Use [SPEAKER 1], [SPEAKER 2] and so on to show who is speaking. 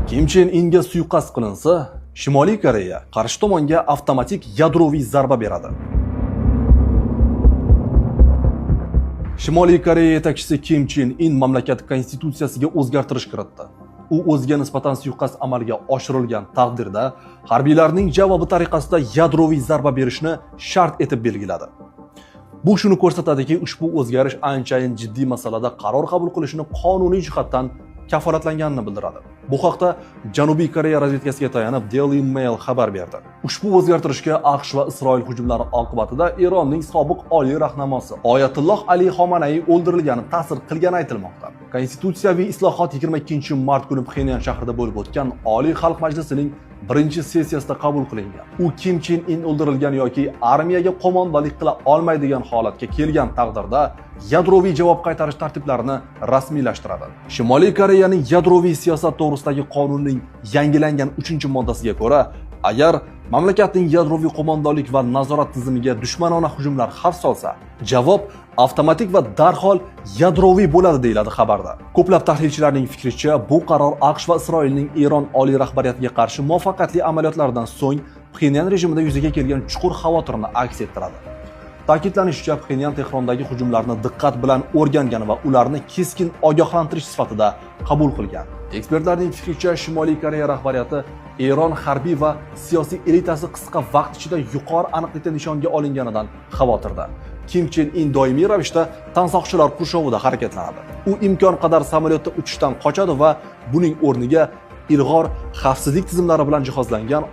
[SPEAKER 1] Kim Chen Inga suiqasd qilinsa, Shimoliy Koreya qarshi tomonga avtomatik yadroviy zarba beradi. Shimoliy Koreya yetakchisi Kim Chen In mamlakat konstitutsiyasiga o'zgartirish kiritdi. U o'ziga nisbatan suiqasd amalga oshirilgan taqdirda harbiylarning javobi tariqasida yadroviy zarba berishni shart etib belgiladi. Bu shuni ko'rsatadiki, ushbu o'zgarish anchayin jiddiy masalada qaror qabul qilishni qonuniy jihatdan kafolatlanganini bildiradi. Bu haqda Janubiy Koreya razvedkasiga tayanib Daily Mail xabar berdi. Ushbu o'zgartirishga AQSh va Isroil hujumlari oqibatida Eronning sobiq oliy rahnamosi Oyatulloh Ali Xomanay o'ldirilgani ta'sir qilgani aytilmoqda. Konstitutsiyaviy islohot 22-mart kuni Pxenyan shahrida bo'lib o'tgan Oliy xalq majlisining birinchi sessiyasida qabul qilingan. U Kim Chen In o'ldirilgan yoki armiyaga qo'mondonlik qila olmaydigan holatga kelgan taqdirda yadroviy javob qaytarish tartiblarini rasmiylashtiradi. Shimoliy Koreyaning yadroviy siyosat to'g'risidagi qonunning yangilangan 3-moddasiga ko'ra, agar mamlakatning yadroviy qo'mondonlik va nazorat tizimiga dushmanona hujumlar xavf solsa, javob avtomatik va darhol yadroviy bo'ladi deyiladi xabarda. Ko'plab tahlilchilarning fikricha, bu qaror AQSh va Isroilning Eron oliy rahbariyatiga qarshi muvaffaqiyatli amaliyotlaridan so'ng Pxenyan rejimida yuzaga kelgan chuqur xavotirni aks ettiradi. Ta'kidlanishicha, Pxenyan Tehrondagi hujumlarni diqqat bilan o'rgangan va ularni keskin ogohlantirish sifatida qabul qilgan. Ekspertlarning fikricha, Shimoliy Koreya rahbariyati Eron harbiy va siyosiy elitasi qisqa vaqt ichida yuqori aniqlikda nishonga olinganidan xavotirda. Kim Chen In doimiy ravishda tansoqchilar qurshovida harakatlanadi. U imkon qadar samolyotda uchishdan qochadi va buning o'rniga ilg'or xavfsizlik tizimlari bilan jihozlangan